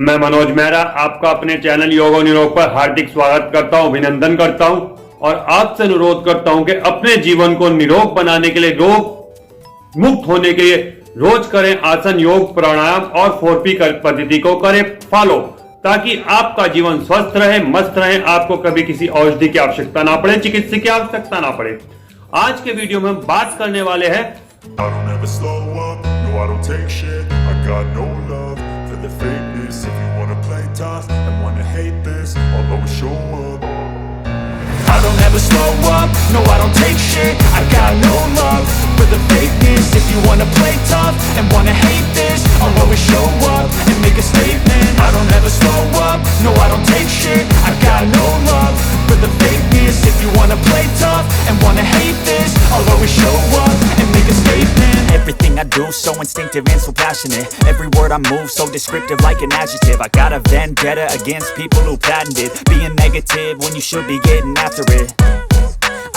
मैं मनोज मेहरा आपका अपने चैनल योग और निरोग पर हार्दिक स्वागत करता हूं, अभिनंदन करता हूं और आपसे अनुरोध करता हूं कि अपने जीवन को निरोग बनाने के लिए, रोग मुक्त होने के लिए रोज करें आसन, योग, प्राणायाम और 4P पद्धति को करें फॉलो, ताकि आपका जीवन स्वस्थ रहे, मस्त रहे, आपको कभी किसी औषधि की आवश्यकता ना पड़े, चिकित्सा की आवश्यकता ना पड़े। आज के वीडियो में हम बात करने वाले हैं the fakeness. If you wanna play tough and wanna hate this, I'll always show up. I don't ever slow up, no I don't take shit. I got no love for the fakeness. If you wanna play tough and wanna hate this, I'll always show up and make a statement. I don't ever slow up, no I don't take shit. I got no love for the fakeness. If you wanna play tough and wanna hate this, I'll always show up and make a statement. Everything I do so instinctive and so passionate. Every word I move so descriptive like an adjective. I got a vendetta against people who patented being negative when you should be getting after it.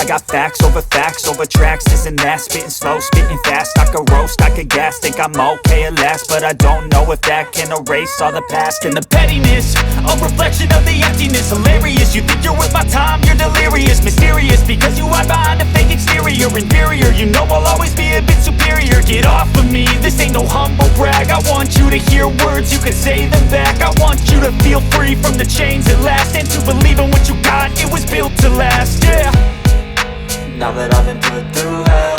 I got facts over tracks, this and that. Spitting slow, spitting fast. I could roast, I could gas. Think I'm okay at last, but I don't know if that can erase all the past. And the pettiness, a reflection of the emptiness. Hilarious, you think you're worth my time, you're delirious. Mysterious, because you hide behind a fake exterior. Inferior, you know I'll always be a bit superior. Get off of me, this ain't no humble brag. I want you to hear words, you can say them back. I want you to feel free from the chains at last, and to believe in what you got, it was built to last, yeah. Now that I've been put through hell,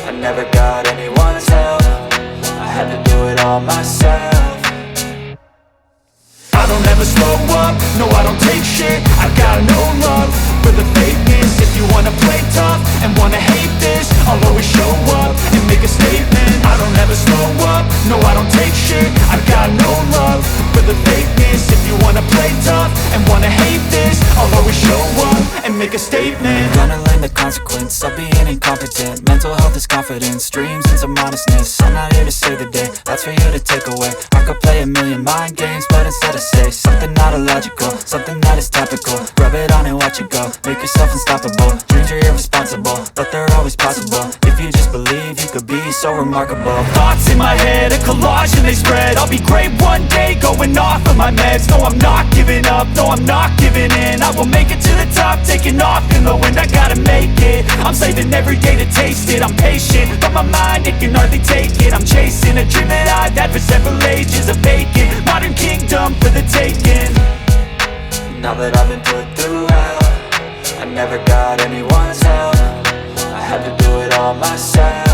I never got anyone's help. I had to do it all myself. I don't ever slow up, no I don't take shit. I got no love for the fakeness. If you wanna play tough and wanna hate this, I'll always show up and make a statement. I don't ever slow up, no I don't take shit. I got no love for the fakeness. If you wanna play tough and wanna hate this, I'll always show up and make a statement. Gonna learn the consequence of being incompetent. Mental health is confidence, dreams and some honestness. I'm not here to save the day, that's for you to take away. I could play a million mind games, but instead I say something not illogical, something that is topical. Rub it on and watch it go, make yourself unstoppable. Dreams are irresponsible, but they're always possible. If you just believe, you could be so remarkable. Thoughts in my head, a collage and they spread. I'll be great one day, going off of my meds. No, I'm not giving up, no, I'm not giving in. I will make it to the top, taking off in the wind. I gotta make it, I'm saving every day to taste it. I'm patient, but my mind, it can hardly take it. I'm chasing a dream that I've had for several ages. A vacant, modern kingdom for the taking. Now that I've been put through hell, I never got anyone's help. I had to do it all myself.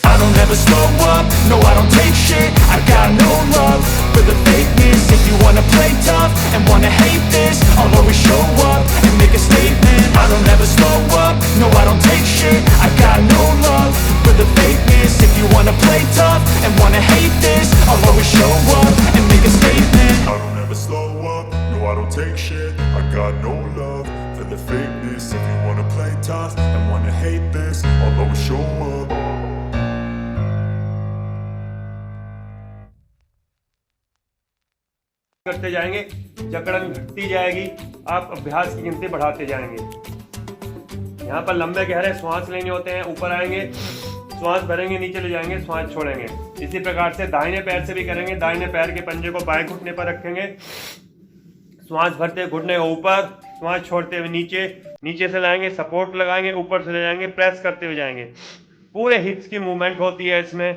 I don't ever slow up, no I don't take shit. I got no love for the fakeness. If you wanna play tough and wanna hate this, I'll always show up and make a statement. I don't ever slow up, no I don't take shit. I got no love for the fakeness. If you wanna play tough and wanna hate this, I'll always show up and make a statement. I don't ever slow up, no I don't take shit. I got no love for the fakeness. If you wanna play tough and wanna hate this, I'll always show up. करते जाएंगे, जकड़न घटती जाएगी, आप अभ्यास की गिनती बढ़ाते जाएंगे। यहाँ पर लंबे गहरे श्वास लेने होते हैं, ऊपर आएंगे, श्वास भरेंगे, नीचे ले जाएंगे, श्वास छोड़ेंगे। इसी प्रकार से दाहिने पैर से भी करेंगे। दाहिने पैर के पंजे को बाएं घुटने पर रखेंगे, श्वास भरते हुए घुटने को ऊपर, श्वास छोड़ते हुए नीचे, नीचे से लाएंगे, सपोर्ट लगाएंगे, ऊपर से ले जाएंगे, प्रेस करते हुए जाएंगे। पूरे हिप्स की मूवमेंट होती है इसमें।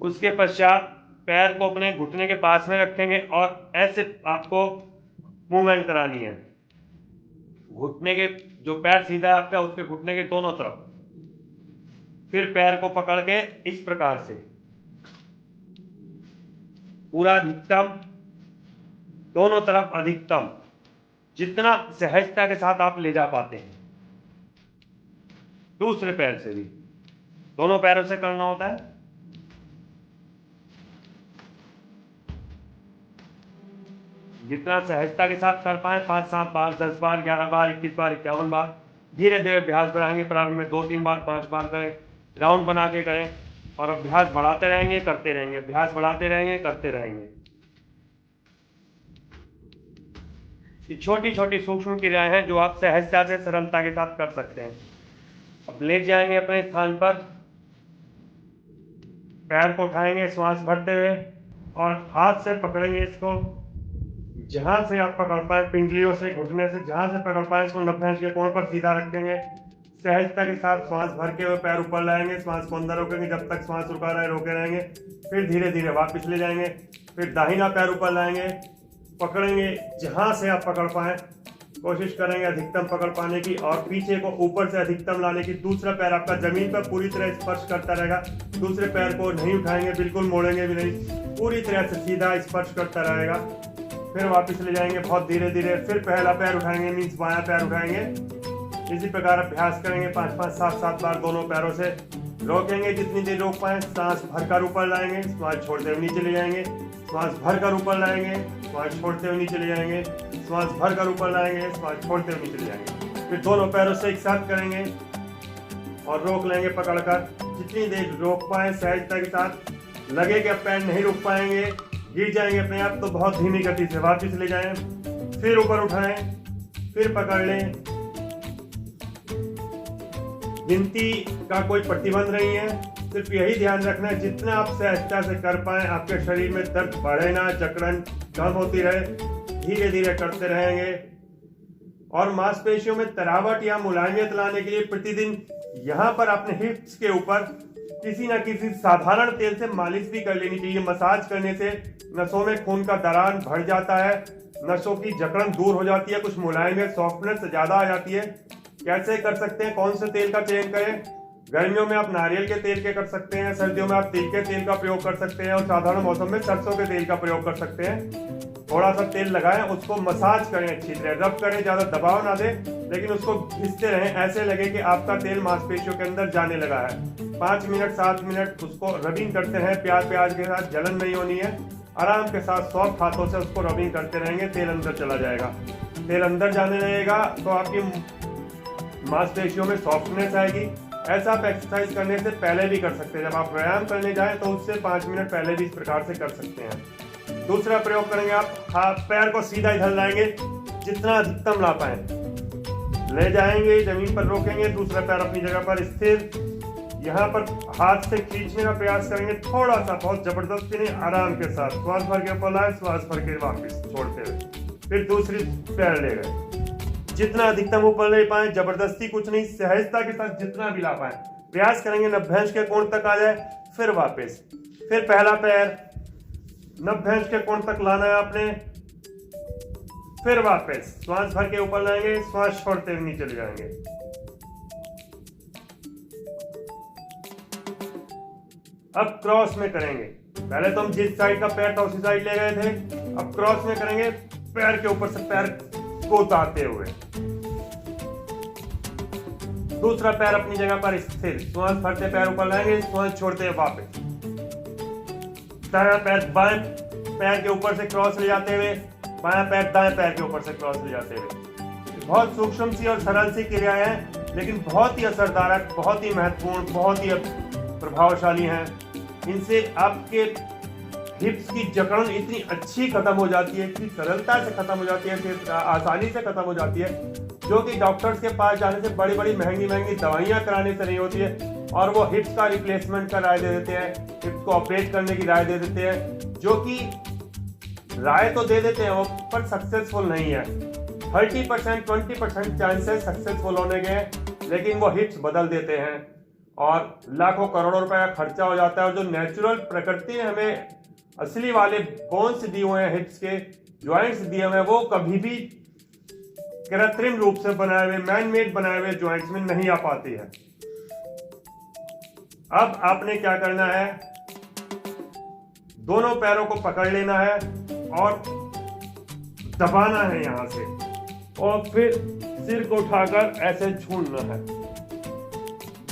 उसके पश्चात पैर को अपने घुटने के पास में रखेंगे और ऐसे आपको मूवमेंट करानी है। घुटने के जो पैर सीधा है आपका, उसके घुटने के दोनों तरफ, फिर पैर को पकड़ के इस प्रकार से पूरा अधिकतम, दोनों तरफ अधिकतम, जितना सहजता के साथ आप ले जा पाते हैं। दूसरे पैर से भी, दोनों पैरों से करना होता है। जितना सहजता के साथ कर पाए, 5, 7 बार, 10 बार, 11 बार, 21 बार, 51 बार, धीरे धीरे अभ्यास बढ़ाएंगे। प्रारंभ में 2-3 बार, 5 बार करें, राउंड बना के करें और अभ्यास बढ़ाते रहेंगे, करते रहेंगे, अभ्यास बढ़ाते रहेंगे, करते रहेंगे। ये छोटी छोटी सूक्ष्म क्रियाएं हैं जो आप सहजता से, सरलता के साथ कर सकते हैं। अब लेट जाएंगे अपने स्थान पर, पैर को उठाएंगे श्वास भरते हुए और हाथ से पकड़ेंगे इसको, जहाँ से आप पकड़ पाए, पिंडलियों से, घुटने से, जहाँ से पकड़ पाए इसको नभ्यांश के कोण पर सीधा रखेंगे। सहजता के साथ श्वास भर के हुए पैर ऊपर लाएंगे, श्वास को अंदर रोकेंगे, जब तक श्वास रुका रहे रोके रहेंगे। फिर धीरे धीरे वापस ले जाएंगे। फिर दाहिना पैर ऊपर लाएंगे, पकड़ेंगे जहाँ से आप पकड़ पाए, कोशिश करेंगे अधिकतम पकड़ पाने की और पीछे को ऊपर से अधिकतम लाने की। दूसरा पैर आपका जमीन पर पूरी तरह स्पर्श करता रहेगा। दूसरे पैर को नहीं उठाएंगे, बिल्कुल मोड़ेंगे भी नहीं, पूरी तरह से सीधा स्पर्श करता रहेगा। फिर वापस ले जाएंगे बहुत धीरे धीरे। फिर पहला पैर उठाएंगे, मीन्स बायां पैर उठाएंगे। इसी प्रकार अभ्यास करेंगे 5-5, 7-7 बार दोनों पैरों से। रोकेंगे जितनी देर रोक पाए, सांस भरकर ऊपर लाएंगे, श्वास छोड़ते हुए नीचे ले जाएंगे, श्वास भरकर ऊपर लाएंगे, श्वास छोड़ते हुए नीचे ले जाएंगे, श्वास भरकर ऊपर लाएंगे, श्वास छोड़ते हुए नीचे ले जाएंगे। फिर दोनों पैरों से एक साथ करेंगे और रोक लेंगे पकड़कर। जितनी देर रोक पाए सहजता के साथ, लगे कि अब पैर नहीं रुक पाएंगे, गिर जाएंगे अपने आप, तो बहुत धीमी गति से वापस ले जाएं। फिर ऊपर उठाएं, फिर पकड़ लें। गिनती का कोई प्रतिबंध नहीं है, सिर्फ यही ध्यान रखना है जितना आप सहजता से कर पाए, आपके शरीर में दर्द बढ़े ना, जकड़न कम होती रहे। धीरे धीरे करते रहेंगे और मांसपेशियों में तरावट या मुलायमियत लाने के लिए प्रतिदिन यहाँ पर अपने हिप्स के ऊपर किसी न किसी साधारण तेल से मालिश भी कर लेनी चाहिए। मसाज करने से नसों में खून का दौरान बढ़ जाता है, नसों की जकड़न दूर हो जाती है, कुछ मुलायमियत, सॉफ्टनेस ज्यादा आ जाती है। कैसे कर सकते हैं, कौन से तेल का चयन करें? गर्मियों में आप नारियल के तेल के कर सकते हैं, सर्दियों में आप तिल के तेल का प्रयोग कर सकते हैं और साधारण मौसम में सरसों के तेल का प्रयोग कर सकते हैं। थोड़ा सा तेल लगाएं, उसको मसाज करें अच्छी तरह, रब करें, ज्यादा दबाव ना दें, लेकिन उसको घिसते रहें, ऐसे लगे कि आपका तेल मांसपेशियों के अंदर जाने लगा है। 5 मिनट 7 मिनट उसको रबिंग करते हैं, प्याज के साथ, जलन नहीं होनी है। आराम के साथ सॉफ्ट हाथों से उसको रबिंग करते रहेंगे, तेल अंदर चला जाएगा। तेल अंदर जाने लगेगा तो आपकी मांसपेशियों में सॉफ्टनेस आएगी। ऐसा आप एक्सरसाइज करने से पहले भी कर सकते हैं। जब आप व्यायाम करने जाएं तो उससे 5 मिनट पहले भी इस प्रकार से कर सकते हैं। दूसरा प्रयोग करेंगे, आप पैर को सीधा इधर लाएंगे, जितना अधिकतम ला पाए ले जाएंगे, जमीन पर रोकेंगे, दूसरा पैर अपनी जगह पर स्थिर। यहाँ पर हाथ से खींचने का प्रयास करेंगे, थोड़ा सा, बहुत जबरदस्ती नहीं, आराम के साथ। श्वास भर के ऊपर लाए, श्वास भर के वापिस छोड़ते हुए। फिर दूसरी पैर ले गए, जितना अधिकतम ऊपर ले पाए, जबरदस्ती कुछ नहीं, सहजता के साथ जितना भी ला पाए प्रयास करेंगे नभ्यांश के कोण तक आ जाए। फिर वापस, फिर पहला पैर नभ्यांश के कोण तक लाना है आपने, फिर वापस श्वास भर के ऊपर लाएंगे, श्वास छोड़ते हुए नीचे ले जाएंगे। अब क्रॉस में करेंगे। पहले तो हम जिस साइड का पैर था उसी साइड ले गए थे, अब क्रॉस में करेंगे, पैर के ऊपर से पैर को उतारते हुए। दूसरा पैर अपनी जगह पर स्थिर, श्वास भरते पैर ऊपर लाएंगे, श्वास छोड़ते हुए वापस। दायां पैर बाएं पैर के ऊपर से क्रॉस ले जाते हुए, बायां पैर दाएं पैर के ऊपर से क्रॉस ले जाते हुए। बहुत सूक्ष्म सी और सरल सी क्रियाएं हैं, लेकिन बहुत ही असरदार, बहुत ही महत्वपूर्ण, बहुत ही प्रभावशाली हैं। इनसे आपके हिप्स की जकड़न इतनी अच्छी खत्म हो जाती है, इतनी सरलता से खत्म हो जाती है, आसानी से खत्म हो जाती है, जो कि डॉक्टर्स के पास जाने से बड़ी बड़ी महंगी महंगी दवाइयां कराने से नहीं होती है। और वो हिप्स का रिप्लेसमेंट का राय दे देते हैं, हिप्स को ऑपरेट करने की राय दे देते हैं, जो कि राय तो दे देते हैं वो, पर सक्सेसफुल नहीं है। 30% 20% चांसेस सक्सेसफुल होने के, लेकिन वो हिप्स बदल देते हैं और लाखों करोड़ों रुपए का खर्चा हो जाता है। और जो नेचुरल प्रकृति ने हमें असली वाले बोन्स दिए हुए हैं, हिप्स के ज्वाइंट्स दिए हुए हैं, वो कभी भी कृत्रिम रूप से बनाए हुए, मैन मेड बनाए हुए ज्वाइंट्स में नहीं आ पाती है। अब आपने क्या करना है, दोनों पैरों को पकड़ लेना है और दबाना है यहां से, और फिर सिर को उठाकर ऐसे झूलना है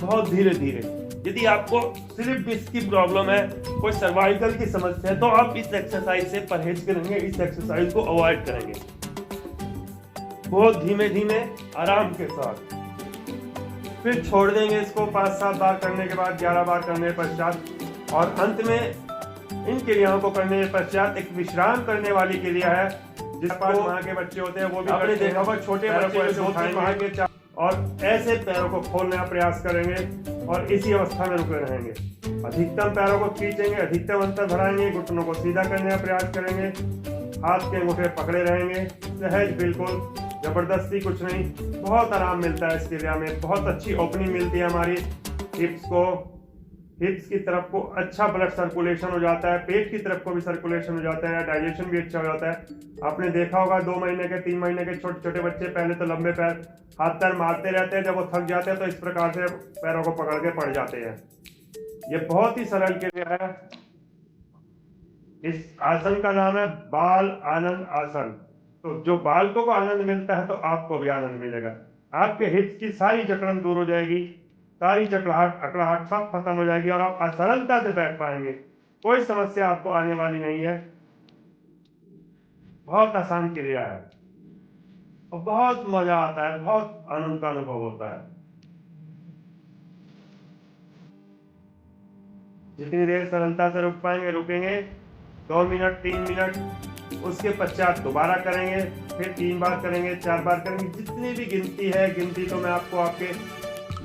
बहुत धीरे धीरे। यदि आपको स्लिप डिस्क की प्रॉब्लम है, कोई सर्वाइकल की समस्या है, तो आप इस एक्सरसाइज से परहेज करेंगे, इस एक्सरसाइज को अवॉइड करेंगे। बहुत धीमे धीमे आराम के साथ फिर छोड़ देंगे इसको 5-7 बार करने के बाद, 11 बार करने के पश्चात। और अंत में इन क्रियाओं को करने के पश्चात एक विश्राम करने वाली क्रिया है, जिस पर माँ के बच्चे होते हैं वो भी आपने देखा होगा, छोटे बच्चे को उठाएंगे और ऐसे पैरों को खोलने का प्रयास करेंगे और इसी अवस्था में रुके रहेंगे। अधिकतम पैरों को खींचेंगे, अधिकतम अंतर बढ़ाएंगे, घुटनों को सीधा करने का प्रयास करेंगे, हाथ के अंगूठे पकड़े रहेंगे, सहज, बिल्कुल जबरदस्ती कुछ नहीं। बहुत आराम मिलता है इस क्रिया में, बहुत अच्छी ओपनिंग मिलती है हमारी हिप्स को। हिप्स की तरफ को अच्छा ब्लड सर्कुलेशन हो जाता है, पेट की तरफ को भी सर्कुलेशन हो जाता है, डाइजेशन भी अच्छा हो जाता है। आपने देखा होगा 2 महीने के 3 महीने के छोटे छोटे बच्चे पहले तो लंबे पैर हाथ पैर मारते रहते हैं, जब वो थक जाते हैं तो इस प्रकार से पैरों को पकड़ के पड़ जाते हैं। ये बहुत ही सरल क्रिया है। इस आसन का नाम है बाल आनंद आसन। तो जो बालकों को आनंद मिलता है तो आपको भी आनंद मिलेगा। आपके हिप्स की सारी जकड़न दूर हो जाएगी, सारी जकड़ाहट अकड़ाहट सब खत्म हो जाएगी और आप सरलता से बैठ पाएंगे। कोई समस्या आपको आने वाली नहीं है। बहुत आसान क्रिया है और बहुत मजा आता है, बहुत आनंद का अनुभव होता है। जितनी देर सरलता से रुक पाएंगे रुकेंगे, 2 मिनट 3 मिनट, उसके पश्चात दोबारा करेंगे, फिर 3 बार करेंगे, 4 बार करेंगे। जितनी भी गिनती है, गिनती तो मैं आपको आपके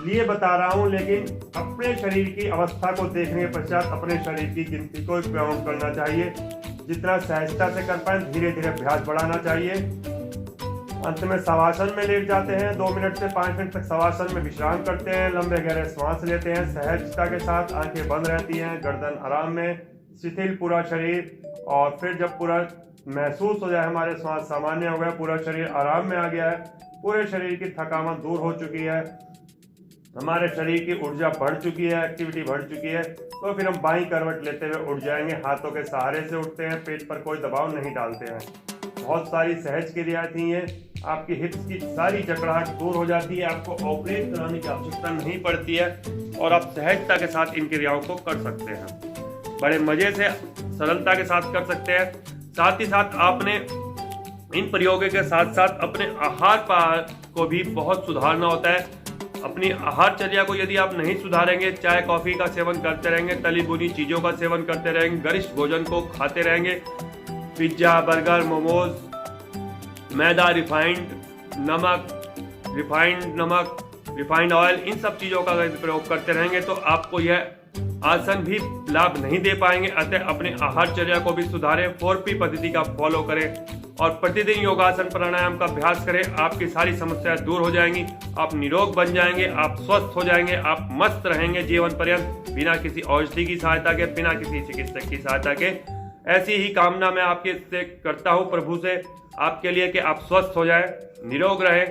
लिए बता रहा हूँ, लेकिन अपने शरीर की अवस्था को देखने के पश्चात अपने शरीर की गिनती को काउंट करना चाहिए। जितना सहजता से कर पाए धीरे धीरे अभ्यास बढ़ाना चाहिए। अंत में शवासन में लेट जाते हैं, 2 मिनट से 5 मिनट तक शवासन में विश्राम करते हैं, लंबे गहरे श्वास लेते हैं, सहजता के साथ आंखें बंद रहती हैं, गर्दन आराम में, शिथिल पूरा शरीर। और फिर जब पूरा महसूस हो जाए हमारे श्वास सामान्य हो गया, पूरा शरीर आराम में आ गया है, पूरे शरीर की थकावट दूर हो चुकी है, हमारे शरीर की ऊर्जा बढ़ चुकी है, एक्टिविटी बढ़ चुकी है, तो फिर हम बाईं करवट लेते हुए उठ जाएंगे। हाथों के सहारे से उठते हैं, पेट पर कोई दबाव नहीं डालते हैं। बहुत सारी सहज क्रियाएं थी ये। आपकी हिप्स की सारी जकड़ाहट दूर हो जाती है, आपको ऑपरेट कराने की आवश्यकता नहीं पड़ती है और आप सहजता के साथ इन क्रियाओं को कर सकते हैं। बड़े मजे से सरलता के साथ कर सकते हैं। साथ ही साथ आपने इन प्रयोगों के साथ साथ अपने आहार पार को भी बहुत सुधारना होता है। अपनी आहारचर्या को यदि आप नहीं सुधारेंगे, चाय कॉफी का सेवन करते रहेंगे, तली भुनी चीज़ों का सेवन करते रहेंगे, गरिष्ठ भोजन को खाते रहेंगे, पिज्ज़ा बर्गर मोमोज, मैदा, रिफाइंड नमक, रिफाइंड ऑयल, इन सब चीज़ों का अगर प्रयोग करते रहेंगे तो आपको यह आसन भी लाभ नहीं दे पाएंगे। अतः अपने आहारचर्या को भी सुधारें, 4P पद्धति का फॉलो करें और प्रतिदिन योगासन प्राणायाम का अभ्यास करें। आपकी सारी समस्याएं दूर हो जाएंगी, आप निरोग बन जाएंगे, आप स्वस्थ हो जाएंगे, आप मस्त रहेंगे जीवन पर्यंत, बिना किसी औषधि की सहायता के, बिना किसी चिकित्सक की सहायता के। ऐसी ही कामना मैं आपके से करता हूँ प्रभु से आपके लिए कि आप स्वस्थ हो जाए, निरोग रहे।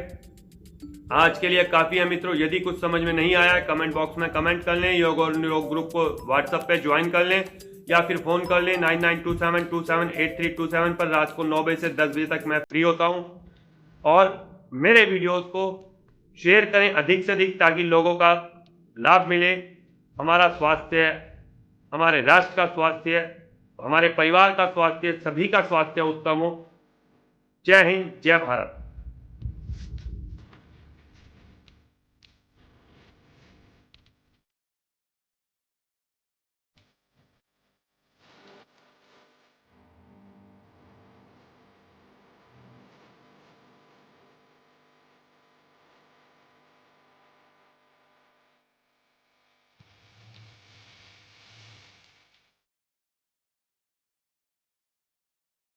आज के लिए काफ़ी है मित्रों। यदि कुछ समझ में नहीं आया है कमेंट बॉक्स में कमेंट कर लें, योग और निरोग ग्रुप को व्हाट्सएप पे ज्वाइन कर लें या फिर फ़ोन कर लें 9927278327 पर। रात को 9 बजे से 10 बजे तक मैं फ्री होता हूं। और मेरे वीडियोस को शेयर करें अधिक से अधिक ताकि लोगों का लाभ मिले, हमारा स्वास्थ्य, हमारे राष्ट्र का स्वास्थ्य, हमारे परिवार का स्वास्थ्य, सभी का स्वास्थ्य उत्तम हो। जय हिंद, जय भारत।